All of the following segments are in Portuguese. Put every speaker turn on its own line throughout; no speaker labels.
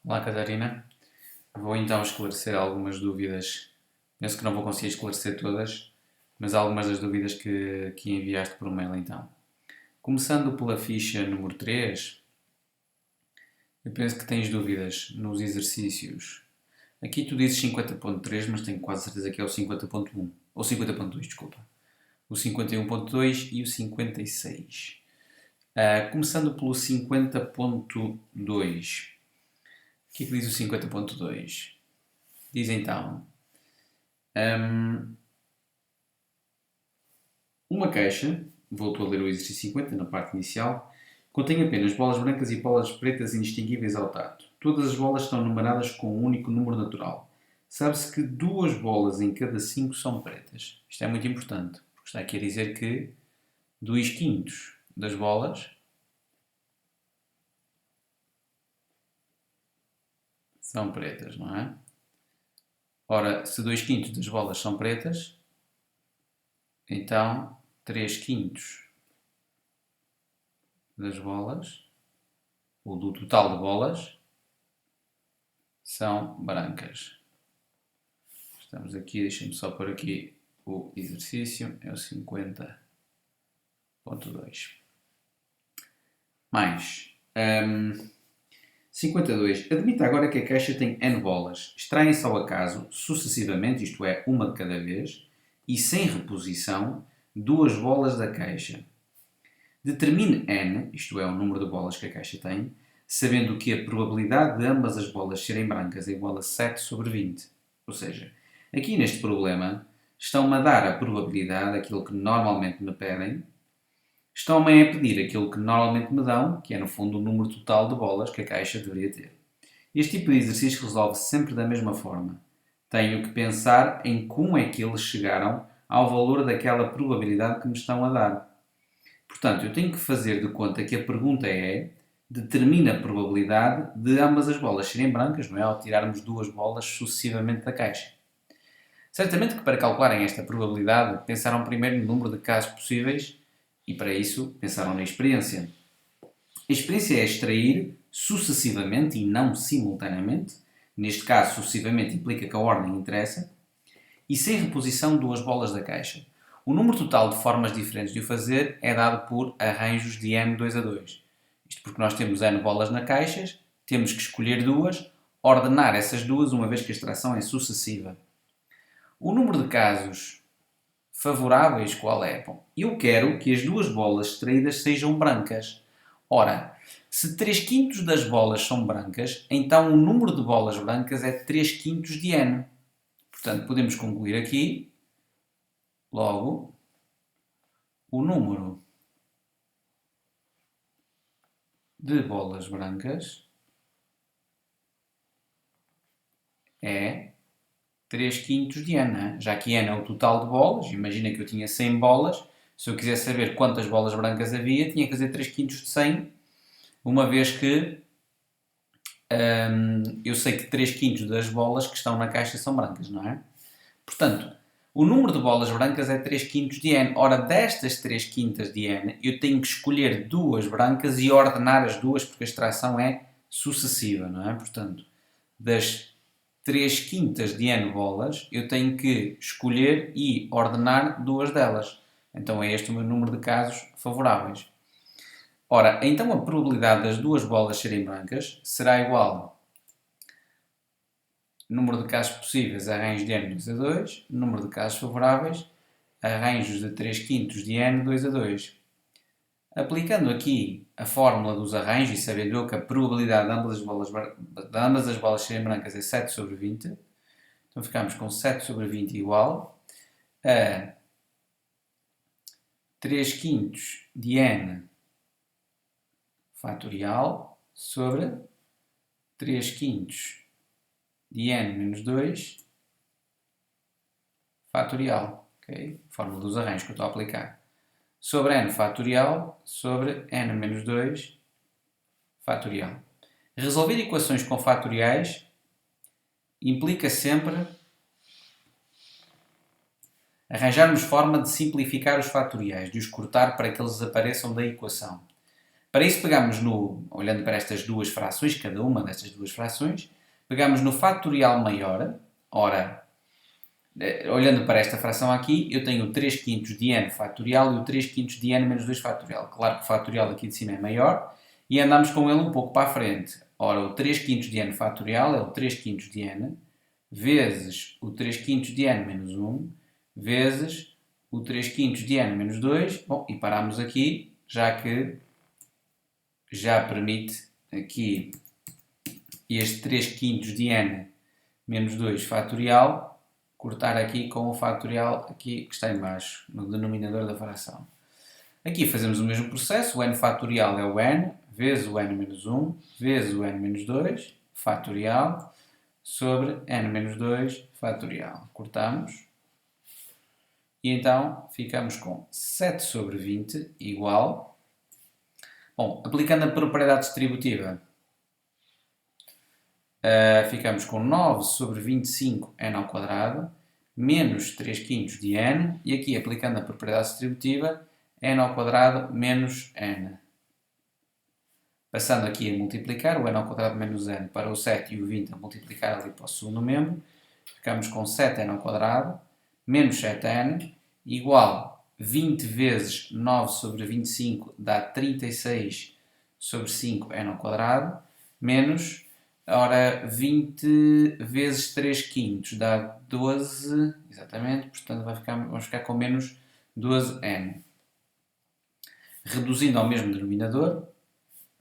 Olá, Catarina. Vou então esclarecer algumas dúvidas. Penso que não vou conseguir esclarecer todas, mas algumas das dúvidas que enviaste por mail então. Começando pela ficha número 3, eu penso que tens dúvidas nos exercícios. Aqui tu dizes 50.3, mas tenho quase certeza que é o 50.1, ou 50.2, desculpa. O 51.2 e o 56. Começando pelo 50.2. O que é que diz o 50.2? Diz então: uma caixa, volto a ler o exercício 50 na parte inicial, contém apenas bolas brancas e bolas pretas indistinguíveis ao tato. Todas as bolas estão numeradas com um único número natural. Sabe-se que 2 bolas em cada 5 são pretas. Isto é muito importante, porque está aqui a dizer que 2/5 das bolas são pretas, não é? Ora, se 2/5 das bolas são pretas, então 3/5 das bolas, ou do total de bolas, são brancas. Estamos aqui, deixa-me só pôr aqui o exercício, é o 50.2. Mais 52. Admita agora que a caixa tem N bolas. Extraem-se ao acaso, sucessivamente, isto é, uma de cada vez, e sem reposição, 2 bolas da caixa. Determine N, isto é, o número de bolas que a caixa tem, sabendo que a probabilidade de ambas as bolas serem brancas é igual a 7/20. Ou seja, aqui neste problema, estão-me a dar a probabilidade, aquilo que normalmente me pedem, estão-me a pedir aquilo que normalmente me dão, que é no fundo o número total de bolas que a caixa deveria ter. Este tipo de exercício resolve-se sempre da mesma forma. Tenho que pensar em como é que eles chegaram ao valor daquela probabilidade que me estão a dar. Portanto, eu tenho que fazer de conta que a pergunta é: determina a probabilidade de ambas as bolas serem brancas, não é? Ao tirarmos 2 bolas sucessivamente da caixa. Certamente que para calcularem esta probabilidade pensaram primeiro no número de casos possíveis e para isso pensaram na experiência. A experiência é extrair sucessivamente e não simultaneamente, neste caso sucessivamente implica que a ordem interessa, e sem reposição 2 bolas da caixa. O número total de formas diferentes de o fazer é dado por arranjos de n 2 a 2. Isto porque nós temos n bolas na caixa, temos que escolher 2, ordenar essas 2 uma vez que a extração é sucessiva. O número de casos favoráveis qual é? Bom, eu quero que as 2 bolas extraídas sejam brancas. Ora, se 3/5 das bolas são brancas, então o número de bolas brancas é 3/5 de n. Portanto, podemos concluir aqui, logo, o número de bolas brancas é 3/5 de n, já que n é o total de bolas. Imagina que eu tinha 100 bolas. Se eu quiser saber quantas bolas brancas havia, tinha que fazer 3/5 de 100, uma vez que eu sei que 3/5 das bolas que estão na caixa são brancas, não é? Portanto, o número de bolas brancas é 3/5 de n. Ora, destas 3/5 de n, eu tenho que escolher 2 brancas e ordenar as 2, porque a extração é sucessiva, não é? Portanto, das 3/5 de n bolas, eu tenho que escolher e ordenar 2 delas. Então é este o meu número de casos favoráveis. Ora, então a probabilidade das 2 bolas serem brancas será igual ao número de casos possíveis, arranjos de n 2 a 2, número de casos favoráveis, arranjos de 3/5 de n 2 a 2. Aplicando aqui a fórmula dos arranjos e sabendo eu que a probabilidade de ambas as bolas serem brancas é 7/20, então ficamos com 7/20 igual a 3/5 de n fatorial sobre 3/5 de n menos 2 fatorial. Okay? Fórmula dos arranjos que eu estou a aplicar. Sobre n fatorial sobre n menos 2 fatorial. Resolver equações com fatoriais implica sempre arranjarmos forma de simplificar os fatoriais, de os cortar para que eles desapareçam da equação. Para isso pegamos olhando para estas duas frações, cada uma destas duas frações, pegamos no fatorial maior. Ora, olhando para esta fração aqui, eu tenho o 3 quintos de n fatorial e o 3 quintos de n menos 2 fatorial. Claro que o fatorial aqui de cima é maior e andamos com ele um pouco para a frente. Ora, o 3 quintos de n fatorial é o 3 quintos de n vezes o 3 quintos de n menos 1 vezes o 3 quintos de n menos 2. Bom, e paramos aqui, já que já permite aqui este 3 quintos de n menos 2 fatorial cortar aqui com o fatorial aqui que está em baixo, no denominador da fração. Aqui fazemos o mesmo processo, o n fatorial é o n, vezes o n menos 1, vezes o n menos 2, fatorial, sobre n menos 2, fatorial. Cortamos. E então ficamos com 7 sobre 20 igual. Bom, aplicando a propriedade distributiva, ficamos com 9 sobre 25 n ao quadrado, menos 3 quintos de n, e aqui aplicando a propriedade distributiva, n ao quadrado menos n. Passando aqui a multiplicar, o n ao quadrado menos n para o 7 e o 20 a multiplicar ali para o segundo membro, ficamos com 7n ao quadrado, menos 7n, igual 20 vezes 9 sobre 25 dá 36 sobre 5n ao quadrado, menos, ora, 20 vezes 3 quintos dá 12, exatamente, portanto vamos ficar com menos 12n. Reduzindo ao mesmo denominador,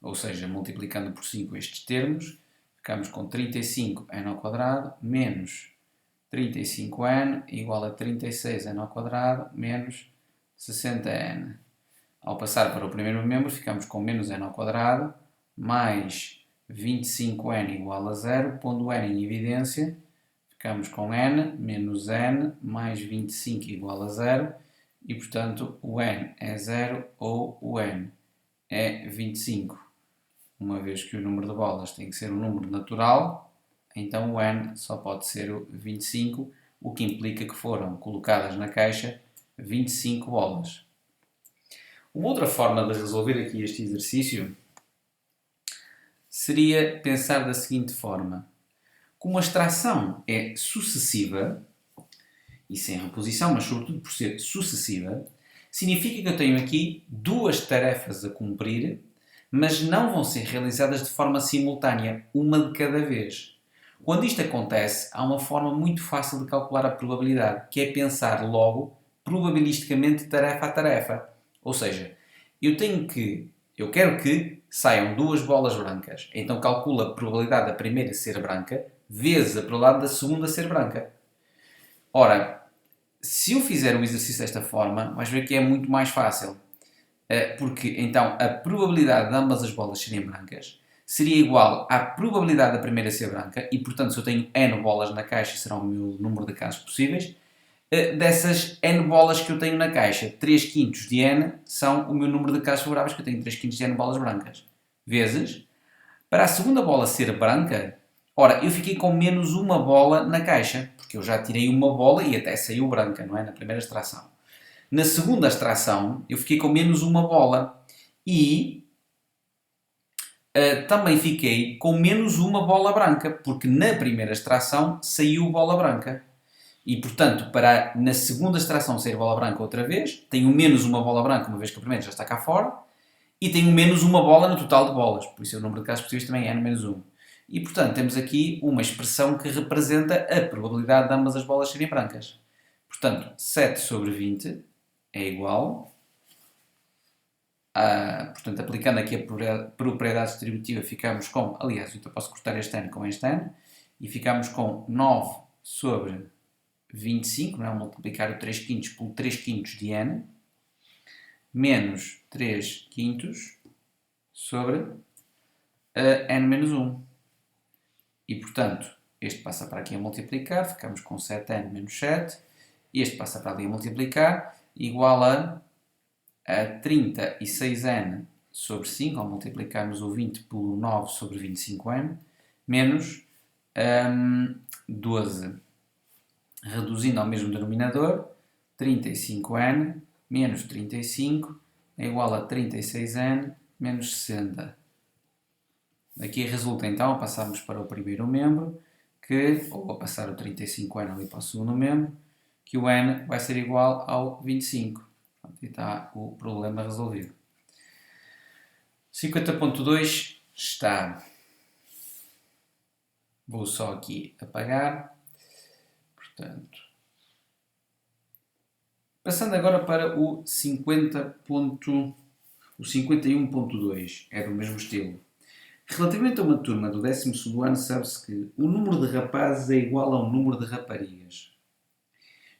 ou seja, multiplicando por 5 estes termos, ficamos com 35n ao quadrado menos 35n igual a 36n ao quadrado menos 60n. Ao passar para o primeiro membro, ficamos com menos n ao quadrado mais 25n igual a 0, pondo n em evidência, ficamos com n menos n mais 25 igual a 0 e, portanto, o n é 0 ou o n é 25. Uma vez que o número de bolas tem que ser um número natural, então o n só pode ser o 25, o que implica que foram colocadas na caixa 25 bolas. Uma outra forma de resolver aqui este exercício seria pensar da seguinte forma. Como a extração é sucessiva, e sem reposição, mas sobretudo por ser sucessiva, significa que eu tenho aqui duas tarefas a cumprir, mas não vão ser realizadas de forma simultânea, uma de cada vez. Quando isto acontece, há uma forma muito fácil de calcular a probabilidade, que é pensar logo, probabilisticamente, tarefa a tarefa. Ou seja, eu quero que saiam duas bolas brancas. Então calculo a probabilidade da primeira ser branca, vezes a probabilidade da segunda ser branca. Ora, se eu fizer o exercício desta forma, vais ver que é muito mais fácil. Porque então a probabilidade de ambas as bolas serem brancas seria igual à probabilidade da primeira ser branca, e portanto se eu tenho n bolas na caixa, será o meu número de casos possíveis, dessas n bolas que eu tenho na caixa, 3 quintos de n são o meu número de casos favoráveis, que eu tenho 3 quintos de n bolas brancas, vezes, para a segunda bola ser branca, ora, eu fiquei com menos uma bola na caixa, porque eu já tirei uma bola e até saiu branca, não é? Na primeira extração. Na segunda extração, eu fiquei com menos uma bola e também fiquei com menos uma bola branca, porque na primeira extração saiu bola branca. E, portanto, para na segunda extração sair bola branca outra vez, tenho menos uma bola branca, uma vez que a primeira já está cá fora, e tenho menos uma bola no total de bolas. Por isso, o número de casos possíveis também é n-1. E, portanto, temos aqui uma expressão que representa a probabilidade de ambas as bolas serem brancas. Portanto, 7 sobre 20 é igual a, portanto, aplicando aqui a propriedade distributiva, ficamos com, aliás, eu posso cortar este n com este n, e ficamos com 9 sobre 25, não é? Multiplicar o 3 quintos pelo 3 quintos de n, menos 3 quintos sobre n menos 1. E, portanto, este passa para aqui a multiplicar, ficamos com 7n menos 7, este passa para ali a multiplicar, igual a 36n sobre 5, ao multiplicarmos o 20 pelo 9 sobre 25n, menos 12. Reduzindo ao mesmo denominador, 35n menos 35 é igual a 36n menos 60. Aqui resulta então, passarmos para o primeiro membro, ou a passar o 35n ali para o segundo membro, que o n vai ser igual ao 25. E está o problema resolvido. 50.2 está. Vou só aqui apagar. Portanto, passando agora para o 51.2, é do mesmo estilo. Relativamente a uma turma do 12º ano, sabe-se que o número de rapazes é igual ao número de raparigas.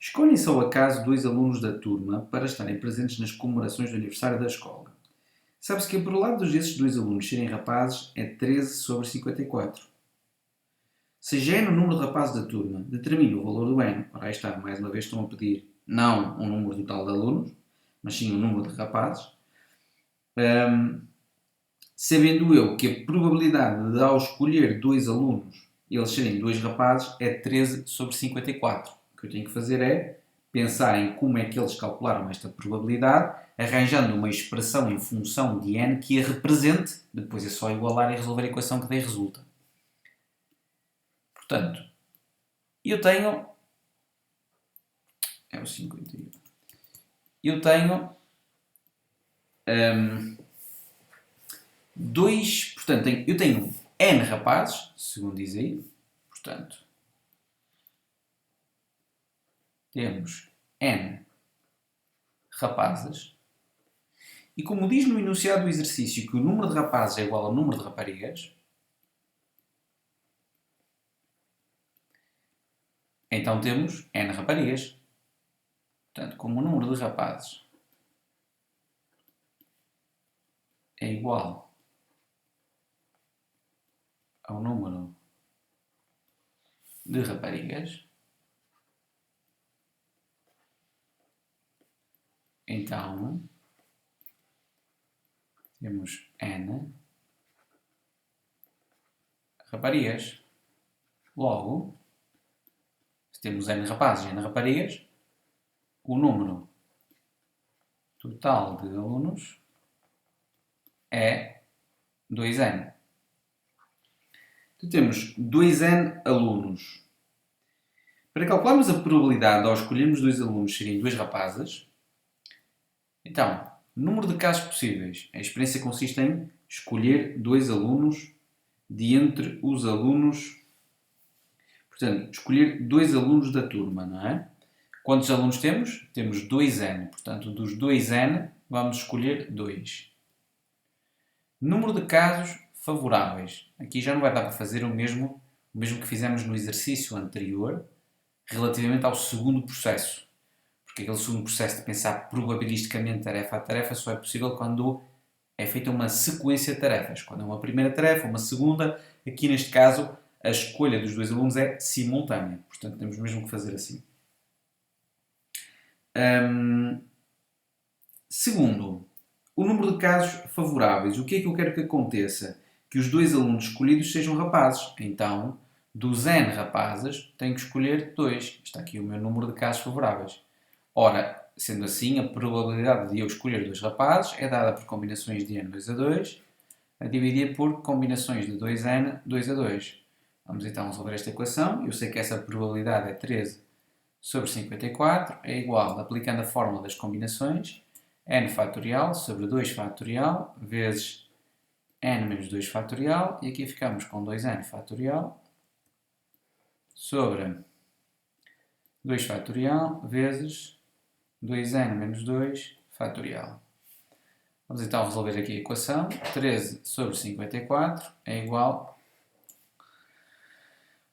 Escolhem-se ao acaso 2 alunos da turma para estarem presentes nas comemorações do aniversário da escola. Sabe-se que a probabilidade desses 2 alunos serem rapazes é 13 sobre 54. Seja n o número de rapazes da turma, determine o valor do n. Ora, aí está, mais uma vez estão a pedir não um número total de alunos, mas sim um número de rapazes. Sabendo eu que a probabilidade de, ao escolher 2 alunos, eles serem 2 rapazes, é 13 sobre 54. O que eu tenho que fazer é pensar em como é que eles calcularam esta probabilidade, arranjando uma expressão em função de n que a represente, depois é só igualar e resolver a equação que daí resulta. Portanto, eu tenho... é o 51. Eu tenho... portanto, eu tenho n rapazes, segundo diz aí, portanto, temos n rapazes, e como diz no enunciado do exercício que o número de rapazes é igual ao número de raparigas, então temos n raparigas. Portanto, como o número de rapazes é igual ao número de raparigas, então temos n raparigas. Logo, se temos n rapazes e n raparigas, o número total de alunos é 2n. Então temos 2n alunos. Para calcularmos a probabilidade ao escolhermos 2 alunos serem 2 rapazes, então, número de casos possíveis. A experiência consiste em escolher 2 alunos de entre os alunos. Portanto, escolher 2 alunos da turma, não é? Quantos alunos temos? Temos 2n. Portanto, dos 2n, vamos escolher 2. Número de casos favoráveis. Aqui já não vai dar para fazer o mesmo que fizemos no exercício anterior, relativamente ao segundo processo. Porque aquele segundo processo de pensar probabilisticamente tarefa a tarefa só é possível quando é feita uma sequência de tarefas. Quando é uma primeira tarefa, uma segunda. Aqui, neste caso, a escolha dos 2 alunos é simultânea. Portanto, temos mesmo que fazer assim. Segundo, o número de casos favoráveis. O que é que eu quero que aconteça? Que os 2 alunos escolhidos sejam rapazes. Então, dos n rapazes, tenho que escolher 2. Está aqui o meu número de casos favoráveis. Ora, sendo assim, a probabilidade de eu escolher 2 rapazes é dada por combinações de n 2 a 2, a dividir por combinações de 2n 2 a 2. Vamos então resolver esta equação. Eu sei que essa probabilidade é 13 sobre 54, é igual, aplicando a fórmula das combinações, n fatorial sobre 2 fatorial vezes n menos 2 fatorial, e aqui ficamos com 2n fatorial sobre 2 fatorial vezes 2n menos 2 fatorial. Vamos então resolver aqui a equação. 13 sobre 54 é igual...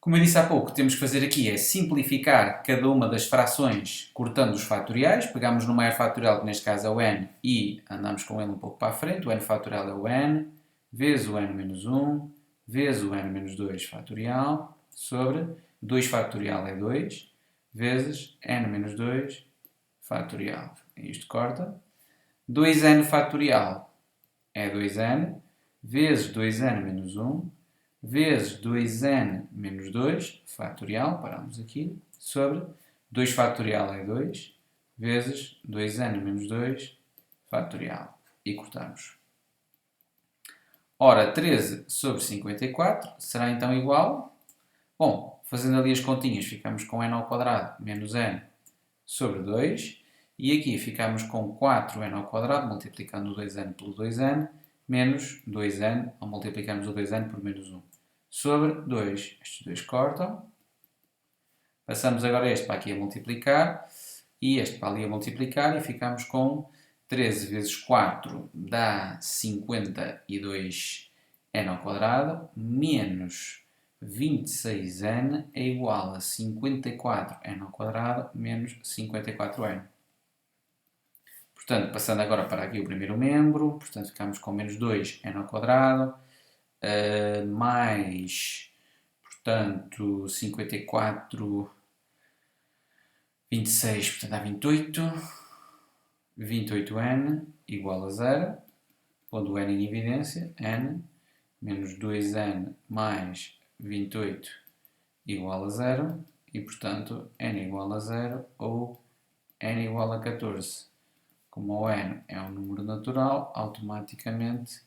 Como eu disse há pouco, temos que fazer aqui é simplificar cada uma das frações cortando os fatoriais. Pegamos no maior fatorial, que neste caso é o n, e andamos com ele um pouco para a frente. O n fatorial é o n, vezes o n menos 1, vezes o n menos 2 fatorial, sobre 2 fatorial é 2, vezes n menos 2 fatorial. Isto corta. 2n fatorial é 2n, vezes 2n menos 1, vezes 2n menos 2, fatorial, paramos aqui, sobre 2 fatorial é 2, vezes 2n menos 2, fatorial. E cortamos. Ora, 13 sobre 54 será então igual... Bom, fazendo ali as continhas, ficamos com n ao quadrado menos n sobre 2. E aqui ficamos com 4n ao quadrado, multiplicando o 2n pelo 2n, menos 2n, ou multiplicamos o 2n por menos 1, sobre 2. Estes dois cortam. Passamos agora este para aqui a multiplicar, e este para ali a multiplicar, e ficamos com 13 vezes 4 dá 52n ao quadrado, menos 26n é igual a 54n ao quadrado, menos 54n. Portanto, passando agora para aqui o primeiro membro, portanto, ficamos com menos 2n ao quadrado, mais, portanto, 54, 26, portanto, dá 28, 28n igual a 0, pondo o n em evidência, n, menos 2n mais 28 igual a 0, e, portanto, n igual a 0 ou n igual a 14. Como o n é um número natural, automaticamente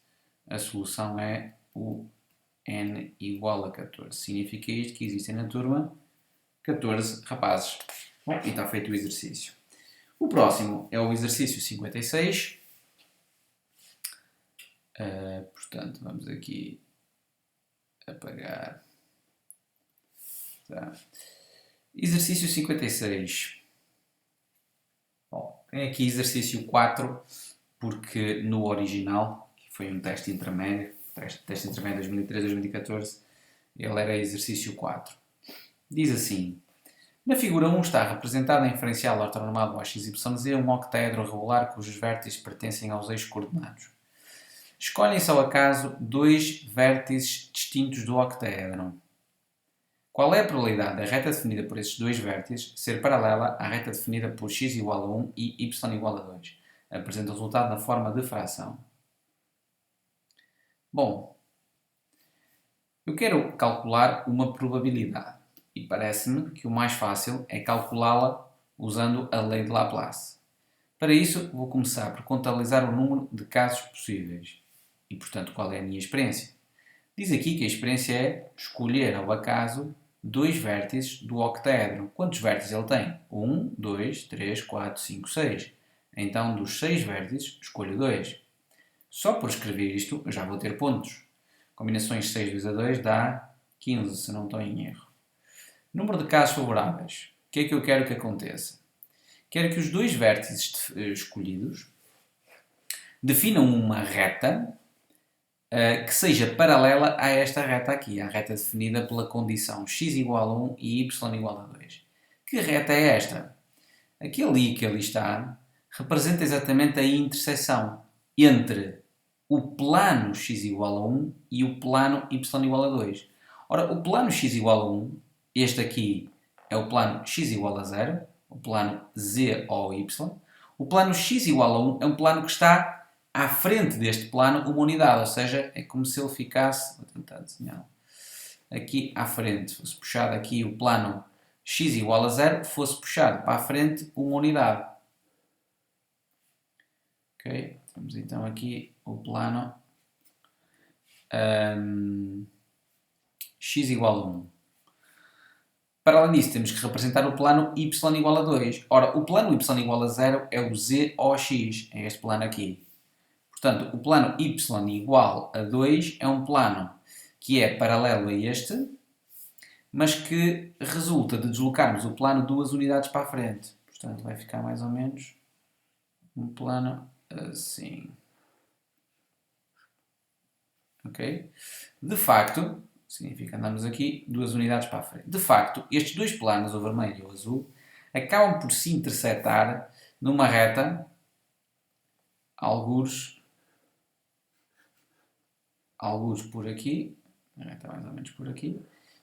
a solução é o n igual a 14. Significa isto que existem na turma 14 rapazes. Bom, e está feito o exercício. O próximo é o exercício 56. Portanto, vamos aqui apagar. Tá. Exercício 56. Bom, tem aqui exercício 4, porque no original, que foi um teste intermédio, teste intermédio 2013-2014, ele era exercício 4. Diz assim: na figura 1 está representada a inferencial ortonormal do AXYZ um octaedro regular cujos vértices pertencem aos eixos coordenados. Escolhem-se ao acaso dois vértices distintos do octaedro. Qual é a probabilidade da reta definida por esses dois vértices ser paralela à reta definida por x igual a 1 e y igual a 2? Apresenta o resultado na forma de fração. Bom, eu quero calcular uma probabilidade e parece-me que o mais fácil é calculá-la usando a lei de Laplace. Para isso, vou começar por contabilizar o número de casos possíveis. E, portanto, qual é a minha experiência? Diz aqui que a experiência é escolher ao acaso dois vértices do octaedro. Quantos vértices ele tem? 1, 2, 3, 4, 5, 6. Então, dos 6 vértices, escolho 2. Só por escrever isto, eu já vou ter pontos. Combinações 6 vezes a 2 dá 15, se não estou em erro. Número de casos favoráveis. O que é que eu quero que aconteça? Quero que os dois vértices escolhidos definam uma reta que seja paralela a esta reta aqui, a reta definida pela condição x igual a 1 e y igual a 2. Que reta é esta? Aquele i que ali está representa exatamente a interseção entre o plano x igual a 1 e o plano y igual a 2. Ora, o plano x igual a 1, este aqui é o plano x igual a 0, o plano z ou y. O plano x igual a 1 é um plano que está à frente deste plano uma unidade, ou seja, é como se ele ficasse, vou tentar desenhar aqui à frente, fosse puxado aqui o plano x igual a 0, fosse puxado para a frente uma unidade. Ok? Temos então aqui o plano x igual a 1. Para além disso, temos que representar o plano y igual a 2. Ora, o plano y igual a 0 é o z ou x, é este plano aqui. Portanto, o plano y igual a 2 é um plano que é paralelo a este, mas que resulta de deslocarmos o plano 2 unidades para a frente. Portanto, vai ficar mais ou menos um plano assim. Ok? De facto, significa que andamos aqui 2 unidades para a frente. De facto, estes dois planos, o vermelho e o azul, acabam por se intersetar numa reta, algures por aqui, a reta mais ou menos por aqui,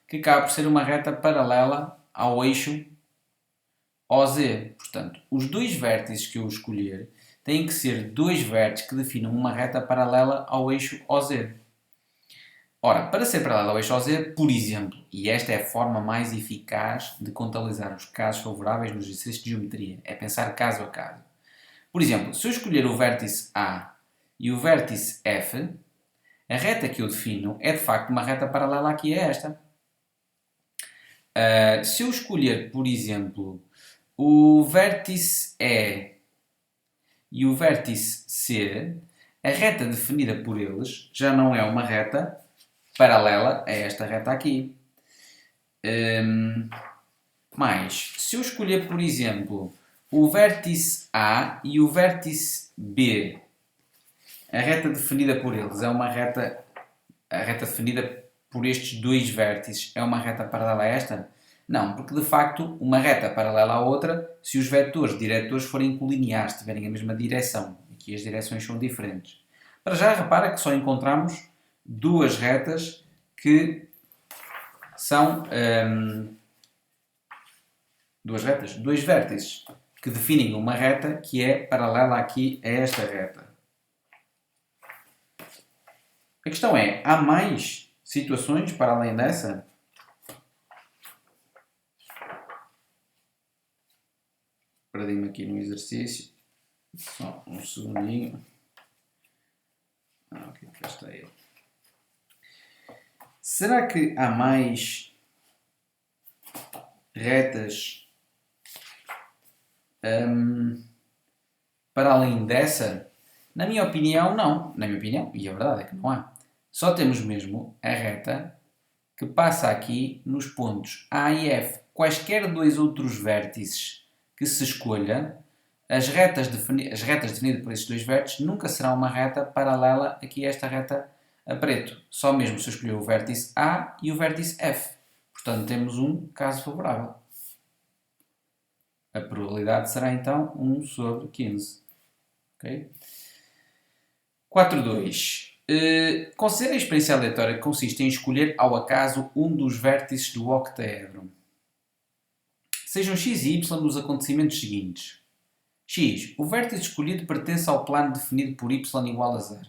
que acaba por ser uma reta paralela ao eixo OZ. Portanto, os dois vértices que eu escolher têm que ser dois vértices que definam uma reta paralela ao eixo OZ. Ora, para ser paralela ao eixo OZ, por exemplo, e esta é a forma mais eficaz de contabilizar os casos favoráveis nos exercícios de geometria, é pensar caso a caso. Por exemplo, se eu escolher o vértice A e o vértice F, A reta que eu defino é de facto uma reta paralela aqui a esta. Se eu escolher, por exemplo, o vértice E e o vértice C, a reta definida por eles já não é uma reta paralela a esta reta aqui. Mas, se eu escolher, por exemplo, o vértice A e o vértice B, a reta definida por eles é uma reta, a reta definida por estes dois vértices é uma reta paralela a esta? Não, porque de facto uma reta paralela à outra, se os vetores diretores forem colineares, tiverem a mesma direção. Aqui as direções são diferentes. Para já, repara que só encontramos duas retas que são dois vértices que definem uma reta que é paralela aqui a esta reta. A questão é, há mais situações para além dessa? Perdi-me aqui no exercício. Só um segundinho. Ok, cá está ele. Será que há mais retas para além dessa? Na minha opinião, não. Na minha opinião, e a verdade é que não há. Só temos mesmo a reta que passa aqui nos pontos A e F. Quaisquer dois outros vértices que se escolha, as retas definidas por esses dois vértices nunca serão uma reta paralela aqui a esta reta a preto. Só mesmo se eu escolher o vértice A e o vértice F. Portanto, temos um caso favorável. A probabilidade será então 1 sobre 15. Okay? 4.2. Considere a experiência aleatória que consiste em escolher ao acaso um dos vértices do octaedro. Sejam x e y nos acontecimentos seguintes. X. O vértice escolhido pertence ao plano definido por y igual a 0.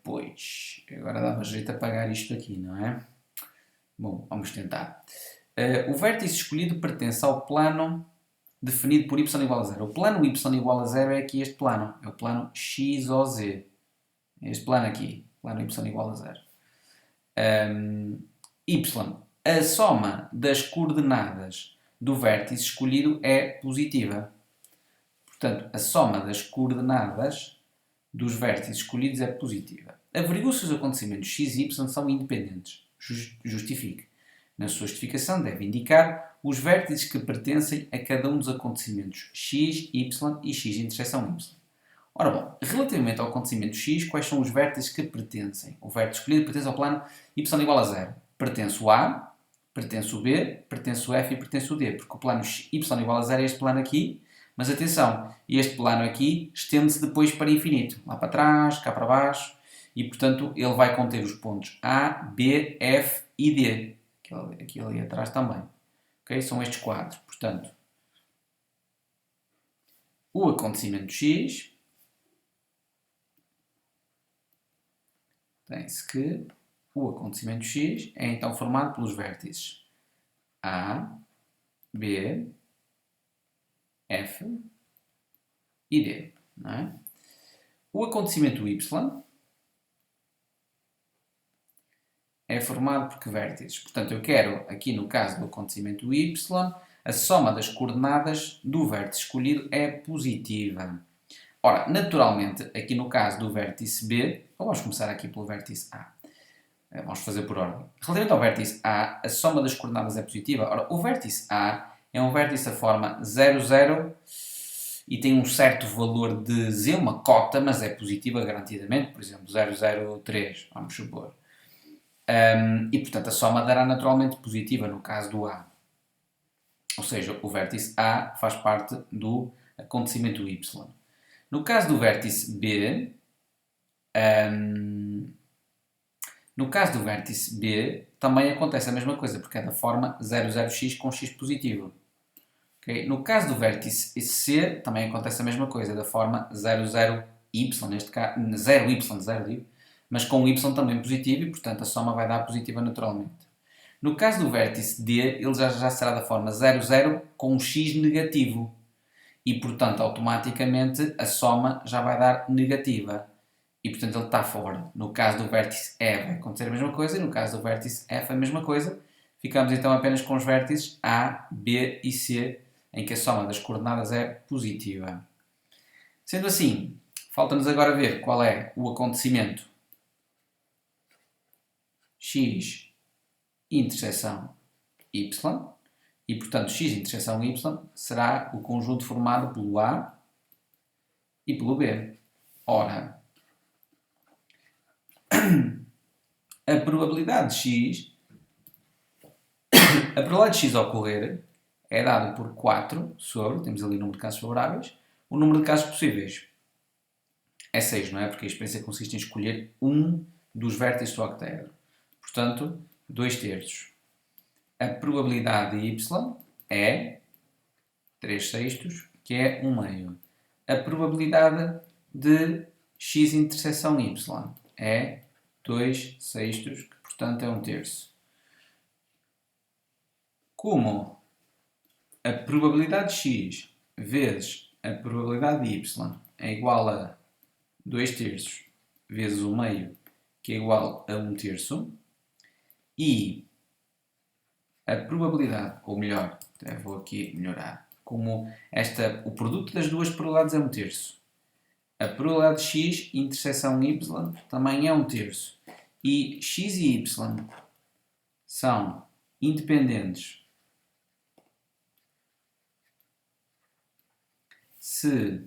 Pois, agora dava jeito a apagar isto aqui, não é? Bom, vamos tentar. O vértice escolhido pertence ao plano definido por y igual a 0. O plano y igual a 0 é aqui este plano. É o plano x ou z. É este plano aqui. Plano y igual a 0. Y. A soma das coordenadas do vértice escolhido é positiva. Portanto, a soma das coordenadas dos vértices escolhidos é positiva. Averigue se os acontecimentos x e y são independentes. Justifique. Na sua justificação deve indicar os vértices que pertencem a cada um dos acontecimentos x, y e x interseção y. Ora bom, relativamente ao acontecimento x, quais são os vértices que pertencem? O vértice escolhido pertence ao plano y igual a 0. Pertence o A, pertence o B, pertence o F e pertence o D, porque o plano y igual a 0 é este plano aqui, mas atenção, este plano aqui estende-se depois para infinito, lá para trás, cá para baixo, e portanto ele vai conter os pontos A, B, F e D, aqui ali atrás também. Okay? São estes quatro. Portanto, o acontecimento x tem-se que o acontecimento x é então formado pelos vértices A, B, F e D. Não é? O acontecimento y é formado por que vértices? Portanto, eu quero, aqui no caso do acontecimento y, a soma das coordenadas do vértice escolhido é positiva. Ora, naturalmente, aqui no caso do vértice B, vamos começar aqui pelo vértice A. Vamos fazer por ordem. Relativamente ao vértice A, a soma das coordenadas é positiva. Ora, o vértice A é um vértice da forma 0, 0 e tem um certo valor de z, uma cota, mas é positiva garantidamente. Por exemplo, 0,03, vamos supor. E, portanto, a soma dará naturalmente positiva no caso do A. Ou seja, o vértice A faz parte do acontecimento Y. No caso do vértice B, também acontece a mesma coisa, porque é da forma 00x com x positivo. Okay? No caso do vértice C, também acontece a mesma coisa, da forma 00y, neste caso, 0y, mas com o y também positivo e, portanto, a soma vai dar positiva naturalmente. No caso do vértice D, ele já será da forma 00 com um x negativo e, portanto, automaticamente a soma já vai dar negativa. e portanto ele está fora. No caso do vértice E vai acontecer a mesma coisa e no caso do vértice F a mesma coisa. Ficamos então apenas com os vértices A, B e C, em que a soma das coordenadas é positiva. Sendo assim, falta-nos agora ver qual é o acontecimento x interseção y, e portanto x interseção y será o conjunto formado pelo A e pelo B. Ora, a probabilidade de x ocorrer é dado por 4 sobre, temos ali o número de casos favoráveis, o número de casos possíveis. É 6, não é? Porque a experiência consiste em escolher um dos vértices do octaedro. Portanto, 2 terços. A probabilidade de y é 3 sextos, que é 1 meio. A probabilidade de x interseção y é 2 sextos, que portanto é 1 terço. Como a probabilidade de x vezes a probabilidade de y é igual a 2 terços vezes 1 meio, que é igual a 1 terço, e a probabilidade, ou melhor, até vou aqui melhorar, como o produto das duas probabilidades é 1 terço, a probabilidade de x interseção y também é 1 terço, e x e y são independentes se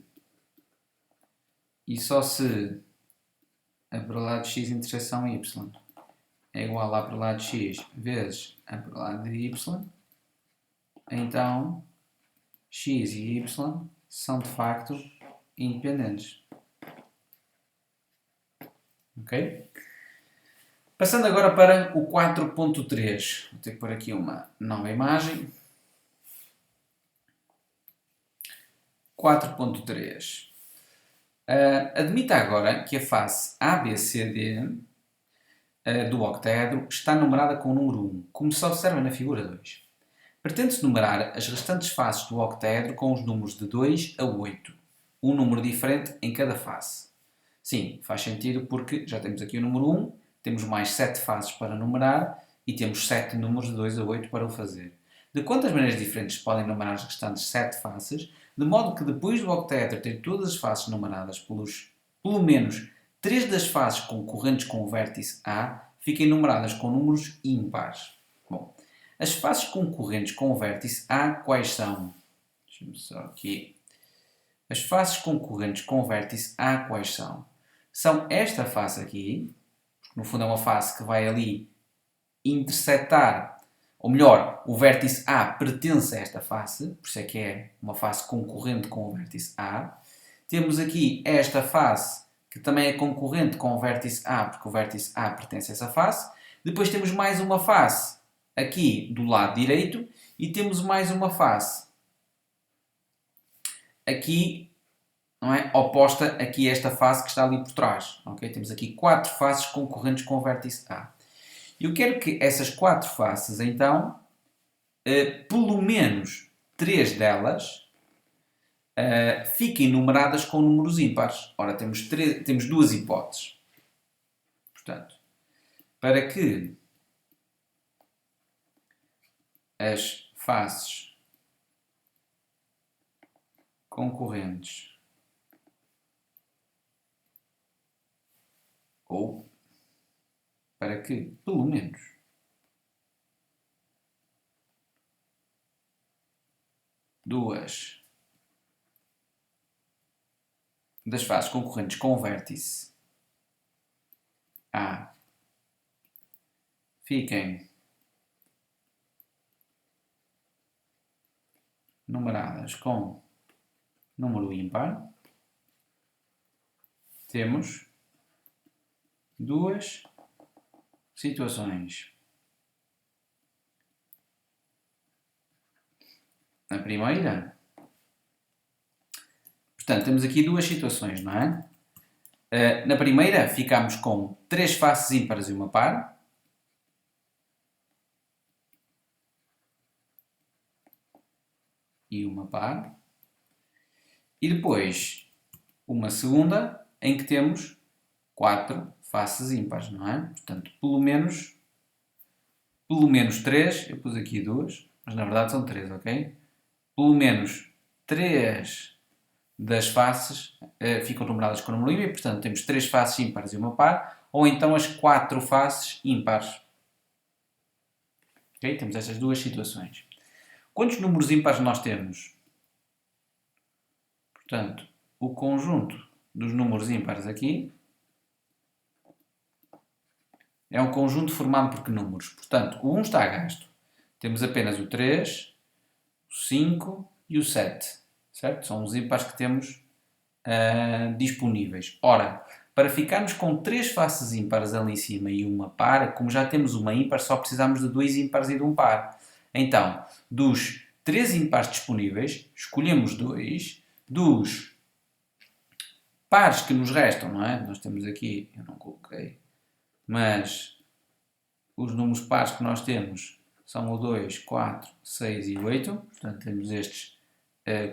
e só se a probabilidade de x interseção y é igual à probabilidade de x vezes a probabilidade de y, então x e y são de facto independentes. Ok? Passando agora para o 4.3. Vou ter que pôr aqui uma nova imagem. 4.3. Admita agora que a face ABCD do octaedro está numerada com o número 1, como se observa na figura 2. Pretende-se numerar as restantes faces do octaedro com os números de 2 a 8, um número diferente em cada face. Sim, faz sentido porque já temos aqui o número 1, temos mais 7 faces para numerar e temos 7 números de 2 a 8 para o fazer. De quantas maneiras diferentes podem numerar as restantes 7 faces, de modo que depois do octaedro ter todas as faces numeradas pelo menos 3 das faces concorrentes com o vértice A fiquem numeradas com números ímpares. Bom, as faces concorrentes com o vértice A quais são? Deixa-me só aqui. As faces concorrentes com o vértice A quais são? São esta face aqui, porque no fundo é uma face que vai ali intersetar, ou melhor, o vértice A pertence a esta face, por isso é que é uma face concorrente com o vértice A. Temos aqui esta face, que também é concorrente com o vértice A, porque o vértice A pertence a essa face. Depois temos mais uma face aqui do lado direito e temos mais uma face aqui, não é? Oposta aqui a esta face que está ali por trás. Okay? Temos aqui 4 faces concorrentes com o vértice A. Eu quero que essas 4 faces, então, pelo menos 3 delas fiquem numeradas com números ímpares. Ora, temos 2 hipóteses. Portanto, para que as faces concorrentes ou para que, pelo menos, duas das faces concorrentes com o vértice A fiquem numeradas com número ímpar, temos 2 situações. Na primeira, portanto, temos aqui 2 situações, não é? Na primeira, ficamos com 3 faces ímpares e uma par. E uma par. E depois, uma segunda, em que temos 4 faces ímpares, não é? Portanto, pelo menos 3, eu pus aqui 2, mas na verdade são 3, ok? Pelo menos 3 das faces ficam numeradas com o número ímpar, portanto temos 3 faces ímpares e uma par, ou então as 4 faces ímpares. Ok? Temos estas duas situações. Quantos números ímpares nós temos? Portanto, o conjunto dos números ímpares aqui é um conjunto formado por que números? Portanto, o 1 está a gasto. Temos apenas o 3, o 5 e o 7. Certo? São os ímpares que temos disponíveis. Ora, para ficarmos com 3 faces ímpares ali em cima e uma par, como já temos uma ímpar, só precisamos de 2 ímpares e de um par. Então, dos 3 ímpares disponíveis, escolhemos 2. Dos pares que nos restam, não é? Nós temos aqui, eu não coloquei, mas os números pares que nós temos são o 2, 4, 6 e 8. Portanto, temos estes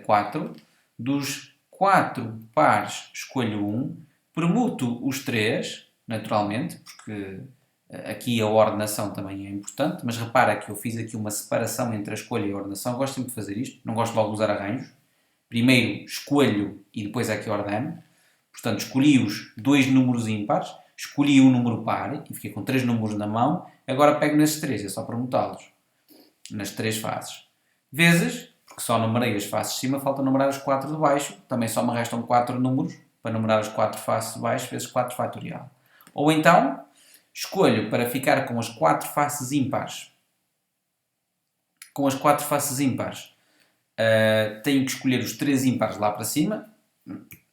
4. Dos 4 pares, escolho 1. Permuto os 3, naturalmente, porque aqui a ordenação também é importante. Mas repara que eu fiz aqui uma separação entre a escolha e a ordenação. Eu gosto sempre de fazer isto. Não gosto logo de usar arranjos. Primeiro escolho e depois é que ordeno. Portanto, escolhi os 2 números ímpares, escolhi um número par e fiquei com 3 números na mão. Agora pego nesses 3, é só permutá-los nas 3 faces. Vezes, porque só numerei as faces de cima, falta numerar as 4 de baixo. Também só me restam 4 números para numerar as 4 faces de baixo vezes 4 fatorial. Ou então, escolho para ficar com as 4 faces ímpares. Com as 4 faces ímpares, tenho que escolher os 3 ímpares lá para cima.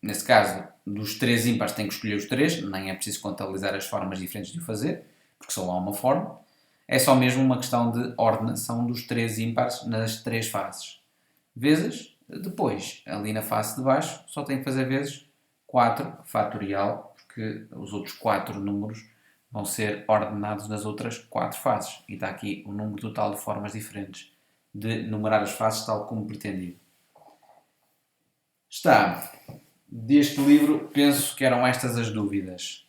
Nesse caso, dos 3 ímpares tenho que escolher os 3. Nem é preciso contabilizar as formas diferentes de o fazer, porque só há uma forma. É só mesmo uma questão de ordenação dos 3 ímpares nas 3 faces. Vezes, depois, ali na face de baixo, só tenho que fazer vezes 4 fatorial, porque os outros 4 números vão ser ordenados nas outras 4 faces. E está aqui o número total de formas diferentes de numerar as faces tal como pretendido. Está. Deste livro, penso que eram estas as dúvidas.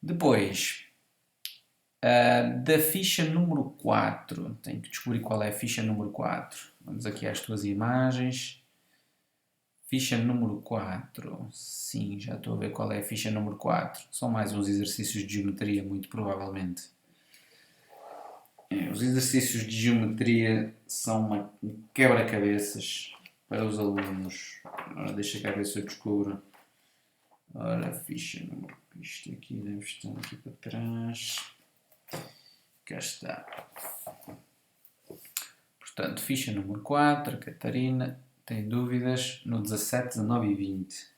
Depois, da ficha número 4. Tenho que descobrir qual é a ficha número 4. Vamos aqui às tuas imagens. Ficha número 4. Sim, já estou a ver qual é a ficha número 4. São mais uns exercícios de geometria, muito provavelmente. Os exercícios de geometria são um quebra-cabeças para os alunos. Ora, deixa cá ver se eu descubro. Ora, ficha número... Isto aqui deve estar aqui para trás. Cá está. Portanto, ficha número 4, a Catarina tem dúvidas no 17, 19 e 20.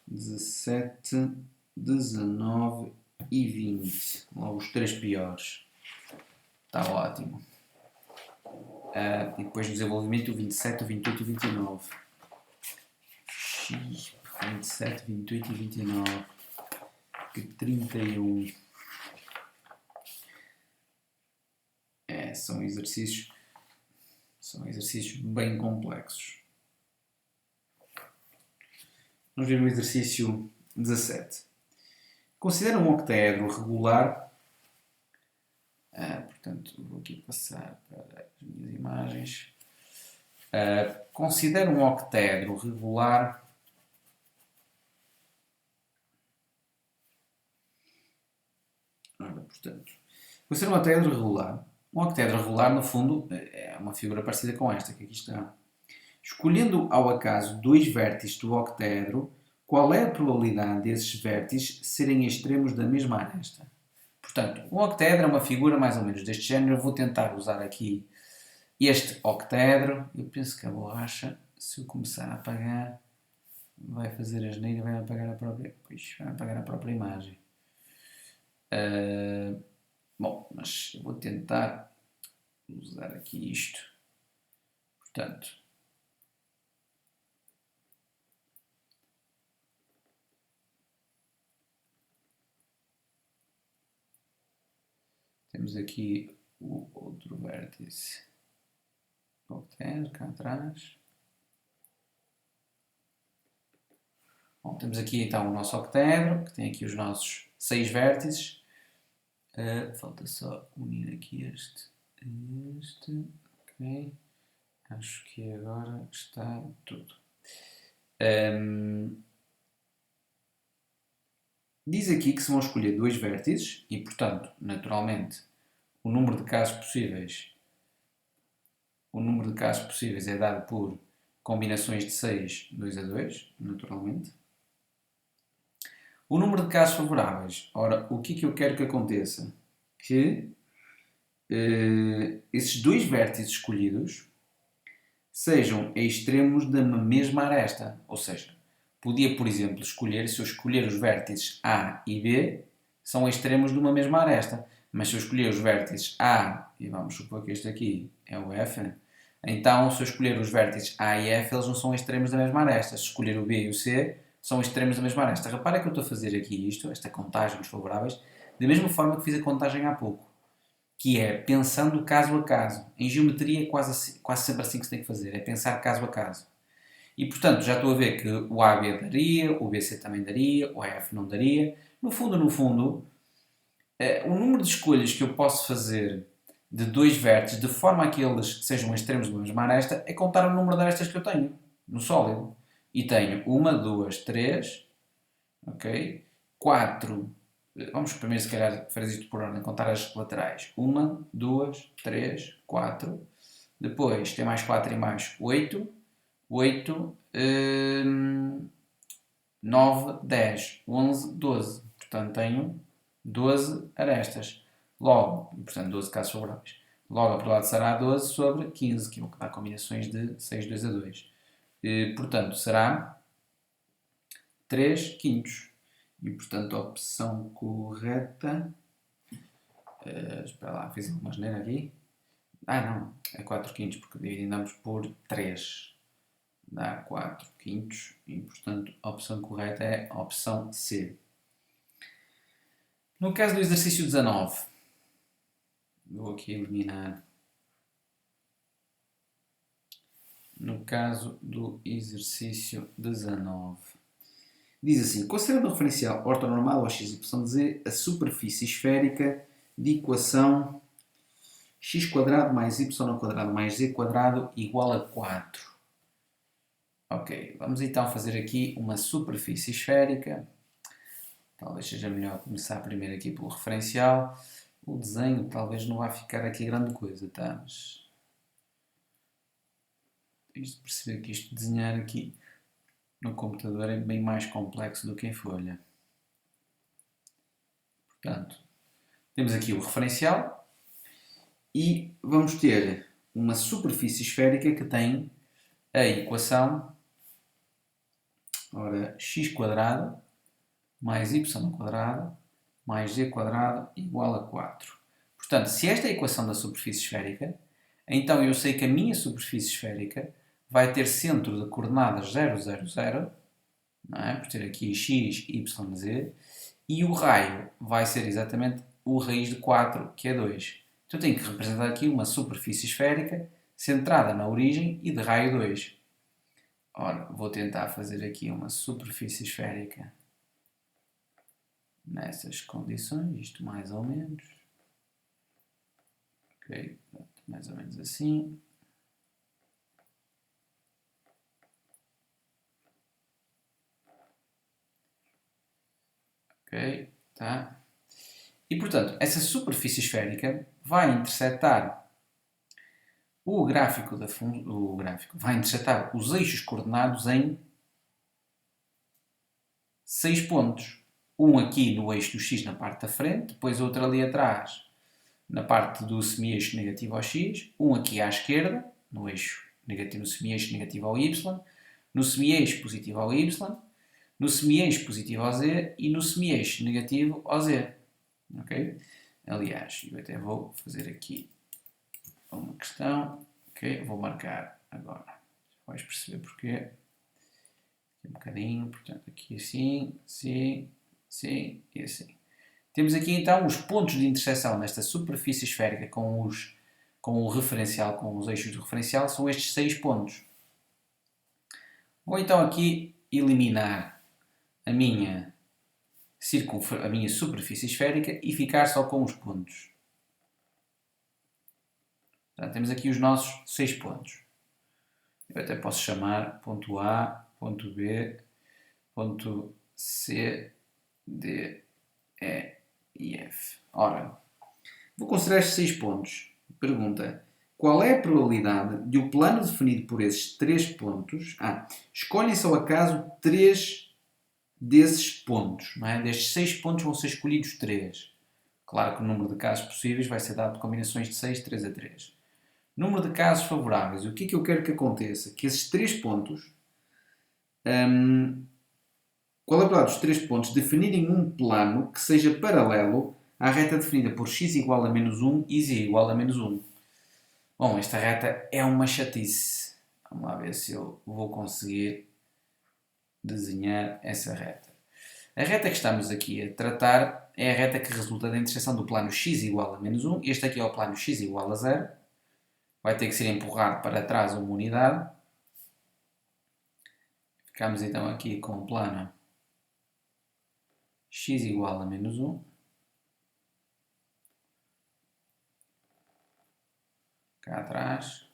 17, 19 e 20. Logo os 3 piores. Está ótimo. E depois no desenvolvimento o 27, o 28 e o 29. 27, 28 e 29. Que 31. São exercícios bem complexos. Vamos ver o exercício 17. Considera um octaedro regular. Portanto, vou aqui passar para as minhas imagens. Considera um octaedro regular. Portanto, considera um octaedro regular. Um octaedro regular, no fundo, é uma figura parecida com esta que aqui está. Escolhendo ao acaso 2 vértices do octaedro, qual é a probabilidade desses vértices serem extremos da mesma aresta? Portanto, um octaedro é uma figura mais ou menos deste género. Eu vou tentar usar aqui este octaedro. Eu penso que a borracha, se eu começar a apagar, vai fazer a asneira e vai apagar a própria... Pois, vai apagar a própria imagem. Bom, mas eu vou tentar usar aqui isto. Portanto, temos aqui o outro vértice octaedro cá atrás. Bom, temos aqui então o nosso octaedro, que tem aqui os nossos 6 vértices. Falta só unir aqui este. Ok. Acho que agora está tudo. Diz aqui que se vão escolher 2 vértices e, portanto, naturalmente, o número de casos possíveis é dado por combinações de 6, 2 a 2, naturalmente. O número de casos favoráveis. Ora, o que é que eu quero que aconteça? Que esses 2 vértices escolhidos sejam extremos da mesma aresta. Ou seja, podia, por exemplo, escolher, se eu escolher os vértices A e B, são extremos de uma mesma aresta. Mas se eu escolher os vértices A, e vamos supor que este aqui é o F, então se eu escolher os vértices A e F, eles não são extremos da mesma aresta. Se escolher o B e o C, são extremos da mesma aresta. Repara que eu estou a fazer aqui isto, esta contagem dos favoráveis, da mesma forma que fiz a contagem há pouco. Que é pensando caso a caso. Em geometria é quase sempre assim que se tem que fazer, é pensar caso a caso. E, portanto, já estou a ver que o AB daria, o BC também daria, o F não daria. No fundo, o número de escolhas que eu posso fazer de 2 vértices, de forma a que eles sejam extremos de uma mesma aresta, é contar o número de arestas que eu tenho no sólido. E tenho 1, 2, 3, ok? 4. Vamos primeiro, se calhar, fazer isto por ordem, contar as laterais. 1, 2, 3, 4. Depois tem mais 4 e mais 8. 8, 9, 10, 11, 12. Portanto, tenho 12 arestas. Logo, portanto, 12 casos favoráveis. Logo, a probabilidade será 12 sobre 15, que é o que dá combinações de 6, 2 a 2. Portanto, será 3 quintos. E, portanto, a opção correta... espera lá, fiz alguma asneira aqui. Não, é 4 quintos, porque dividimos por 3. Dá 4 quintos e, portanto, a opção correta é a opção C. No caso do exercício 19, vou aqui eliminar. No caso do exercício 19, diz assim: considerando o referencial ortonormal ao x, y, z, a superfície esférica de equação x² mais y² mais z² igual a 4. Ok, vamos então fazer aqui uma superfície esférica. Talvez seja melhor começar primeiro aqui pelo referencial. O desenho talvez não vá ficar aqui grande coisa, tá? Mas tens de perceber que isto desenhar aqui no computador é bem mais complexo do que em folha. Portanto, temos aqui o referencial e vamos ter uma superfície esférica que tem a equação, ora, x² mais y² mais z² igual a 4. Portanto, se esta é a equação da superfície esférica, então eu sei que a minha superfície esférica vai ter centro de coordenadas 0, 0, 0, não é? Por ter aqui x, y, z, e o raio vai ser exatamente o raiz de 4, que é 2. Então eu tenho que representar aqui uma superfície esférica centrada na origem e de raio 2. Ora, vou tentar fazer aqui uma superfície esférica nessas condições, isto mais ou menos. Ok, mais ou menos assim. Ok, tá. E portanto, essa superfície esférica vai intersetar o gráfico vai intersetar os eixos coordenados em 6 pontos. Um aqui no eixo do x na parte da frente, depois outro ali atrás na parte do semi-eixo negativo ao x, um aqui à esquerda, no eixo negativo, no semi-eixo negativo ao y, no semi-eixo positivo ao y, no semi-eixo positivo ao z e no semi-eixo negativo ao z. Ok? Aliás, eu até vou fazer aqui uma questão. Ok? Vou marcar agora. Vais perceber porquê. Aqui um bocadinho. Portanto, aqui assim, assim, assim e assim. Temos aqui então os pontos de interseção nesta superfície esférica com o referencial, com os eixos do referencial, são estes 6 pontos. Vou então aqui eliminar a minha superfície esférica e ficar só com os pontos. Portanto, temos aqui os nossos 6 pontos. Eu até posso chamar ponto A, ponto B, ponto C, D, E e F. Ora, vou considerar estes 6 pontos. Pergunta: qual é a probabilidade de o plano definido por esses 3 pontos... escolhem-se ao acaso 3 desses pontos. Não é? Destes 6 pontos vão ser escolhidos 3. Claro que o número de casos possíveis vai ser dado de combinações de 6, 3 a 3. Número de casos favoráveis. O que é que eu quero que aconteça? Que esses 3 pontos... qual é a probabilidade dos 3 pontos definirem um plano que seja paralelo à reta definida por x igual a menos 1 e z igual a menos 1? Bom, esta reta é uma chatice. Vamos lá ver se eu vou conseguir desenhar essa reta. A reta que estamos aqui a tratar é a reta que resulta da interseção do plano x igual a menos 1. Este aqui é o plano x igual a 0. Vai ter que ser empurrado para trás uma unidade. Ficamos então aqui com o plano x igual a menos 1. Cá atrás.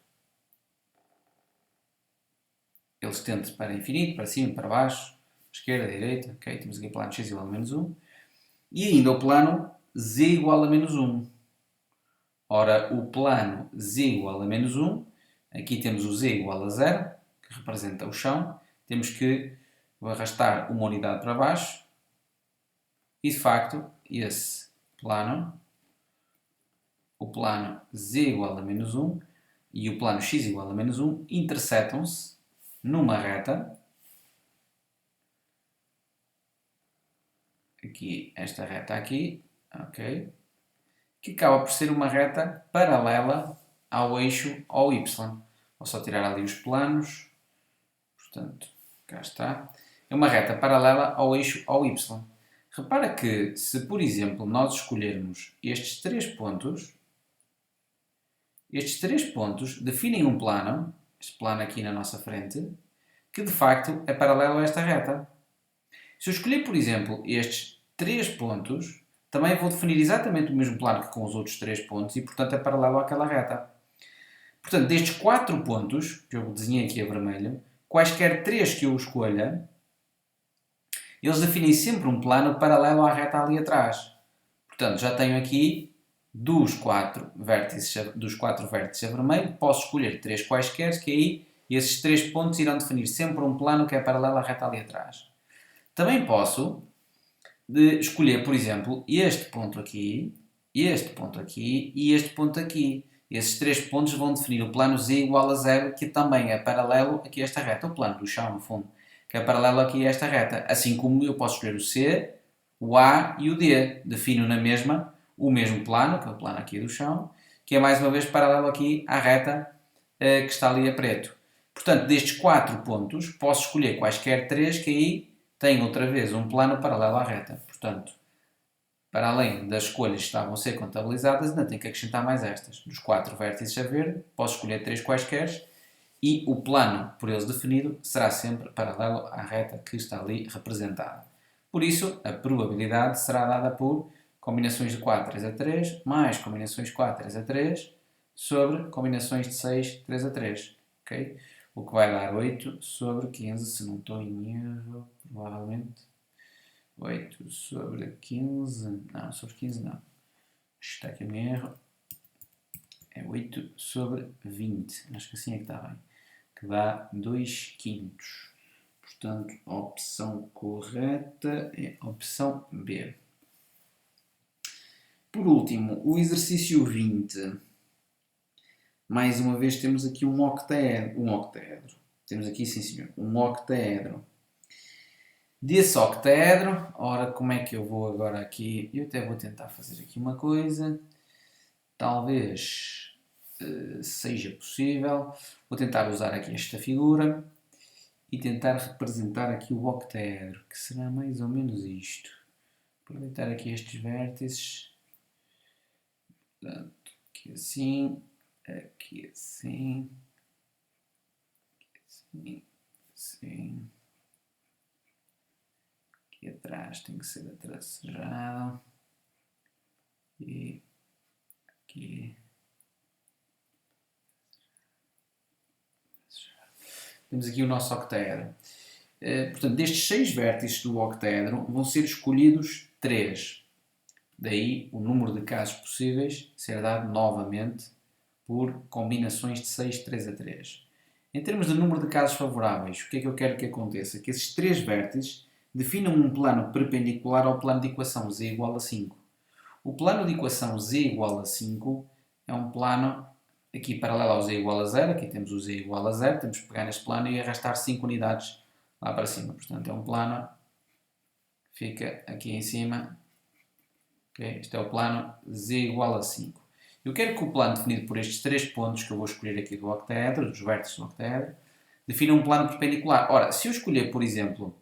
Ele estende para infinito, para cima, para baixo, esquerda, direita. Ok, temos aqui o plano x igual a menos 1. E ainda o plano z igual a menos 1. Ora, o plano z igual a menos 1, aqui temos o z igual a 0, que representa o chão. Temos que arrastar uma unidade para baixo. E, de facto, esse plano, o plano z igual a menos 1 e o plano x igual a menos 1, interceptam-se numa reta. Aqui, esta reta aqui, ok, que acaba por ser uma reta paralela ao eixo OY. Vou só tirar ali os planos. Portanto, cá está. É uma reta paralela ao eixo OY. Repara que, se por exemplo nós escolhermos estes 3 pontos definem um plano, este plano aqui na nossa frente, que de facto é paralelo a esta reta. Se eu escolher, por exemplo, estes 3 pontos, também vou definir exatamente o mesmo plano que com os outros 3 pontos e, portanto, é paralelo àquela reta. Portanto, destes 4 pontos, que eu desenhei aqui a vermelho, quaisquer 3 que eu escolha, eles definem sempre um plano paralelo à reta ali atrás. Portanto, já tenho aqui dos 4 vértices a vermelho, posso escolher 3 quaisquer, que aí esses 3 pontos irão definir sempre um plano que é paralelo à reta ali atrás. Também posso escolher, por exemplo, este ponto aqui e este ponto aqui. Esses 3 pontos vão definir o plano z igual a 0, que também é paralelo aqui a esta reta. O plano do chão, no fundo, que é paralelo aqui a esta reta. Assim como eu posso escolher o C, o A e o D. Defino na mesma o mesmo plano, que é o plano aqui do chão, que é mais uma vez paralelo aqui à reta que está ali a preto. Portanto, destes 4 pontos, posso escolher quaisquer 3 que aí têm outra vez um plano paralelo à reta. Portanto, para além das escolhas que estavam a ser contabilizadas, ainda tenho que acrescentar mais estas. Dos 4 vértices a verde, posso escolher 3 quaisquer e o plano por eles definido será sempre paralelo à reta que está ali representada. Por isso, a probabilidade será dada por combinações de 4, 3 a 3, mais combinações de 4, 3 a 3, sobre combinações de 6, 3 a 3. Okay? O que vai dar 8 sobre 15, se não estou em erro, provavelmente. 8 sobre 15, não, sobre 15 não. Está aqui em erro. É 8 sobre 20, acho que assim é que está bem. Que dá 2 quintos. Portanto, a opção correta é a opção B. Por último, o exercício 20. Mais uma vez temos aqui um octaedro. Temos aqui, sim senhor, um octaedro. Desse octaedro, ora, como é que eu vou agora aqui? Eu até vou tentar fazer aqui uma coisa. Talvez seja possível. Vou tentar usar aqui esta figura e tentar representar aqui o octaedro, que será mais ou menos isto. Aproveitar aqui estes vértices. Portanto, aqui assim, aqui assim, aqui assim, assim, aqui atrás tem que ser atracejado. E aqui. Temos aqui o nosso octaedro. Portanto, destes 6 vértices do octaedro vão ser escolhidos 3. Daí o número de casos possíveis ser dado novamente por combinações de 6, 3 a 3. Em termos de número de casos favoráveis, o que é que eu quero que aconteça? Que esses 3 vértices definam um plano perpendicular ao plano de equação z igual a 5. O plano de equação z igual a 5 é um plano aqui paralelo ao z igual a 0. Aqui temos o z igual a 0. Temos que pegar neste plano e arrastar 5 unidades lá para cima. Portanto, é um plano que fica aqui em cima. Okay? Este é o plano z igual a 5. Eu quero que o plano definido por estes 3 pontos que eu vou escolher aqui do octaedro, dos vértices do octaedro, defina um plano perpendicular. Ora, se eu escolher, por exemplo,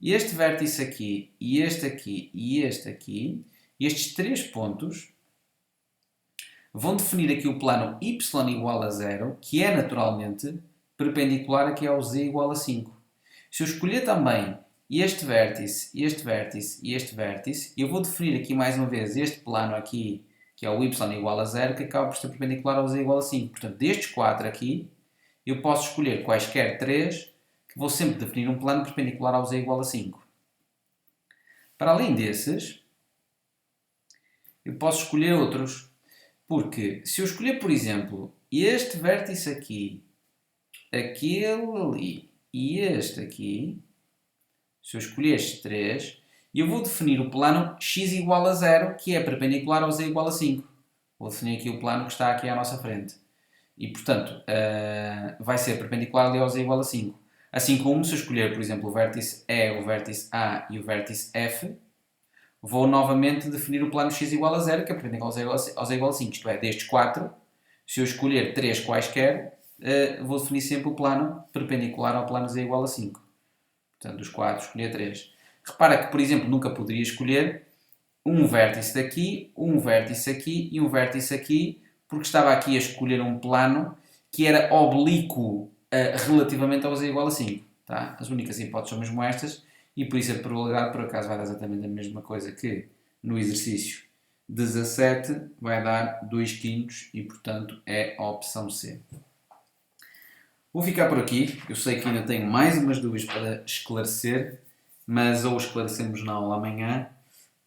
este vértice aqui, e este aqui, e este aqui, estes 3 pontos vão definir aqui o plano y igual a 0, que é naturalmente perpendicular aqui ao z igual a 5. Se eu escolher também este vértice, este vértice e este vértice, eu vou definir aqui mais uma vez este plano aqui, que é o y igual a 0, que acaba por ser perpendicular ao z igual a 5. Portanto, destes 4 aqui, eu posso escolher quaisquer 3, que vou sempre definir um plano perpendicular ao z igual a 5. Para além desses, eu posso escolher outros. Porque se eu escolher, por exemplo, este vértice aqui, aquele ali e este aqui, se eu escolher estes 3, eu vou definir o plano x igual a 0, que é perpendicular ao z igual a 5. Vou definir aqui o plano que está aqui à nossa frente. E, portanto, vai ser perpendicular ali ao z igual a 5. Assim como se eu escolher, por exemplo, o vértice E, o vértice A e o vértice F, vou novamente definir o plano x igual a 0, que é perpendicular ao z igual a 5. Isto é, destes 4, se eu escolher 3 quaisquer, vou definir sempre o plano perpendicular ao plano z igual a 5. Portanto, dos 4, escolher 3. Repara que, por exemplo, nunca poderia escolher um vértice daqui, um vértice aqui e um vértice aqui, porque estava aqui a escolher um plano que era oblíquo relativamente ao z igual a 5. Tá? As únicas hipóteses são mesmo estas, e por isso a probabilidade, por acaso, vai dar exatamente a mesma coisa que no exercício 17, vai dar 2 quintos e, portanto, é a opção C. Vou ficar por aqui. Eu sei que ainda tenho mais umas dúvidas para esclarecer, mas ou esclarecemos na aula amanhã,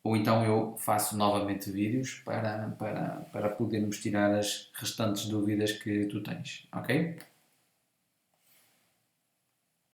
ou então eu faço novamente vídeos para podermos tirar as restantes dúvidas que tu tens. Ok?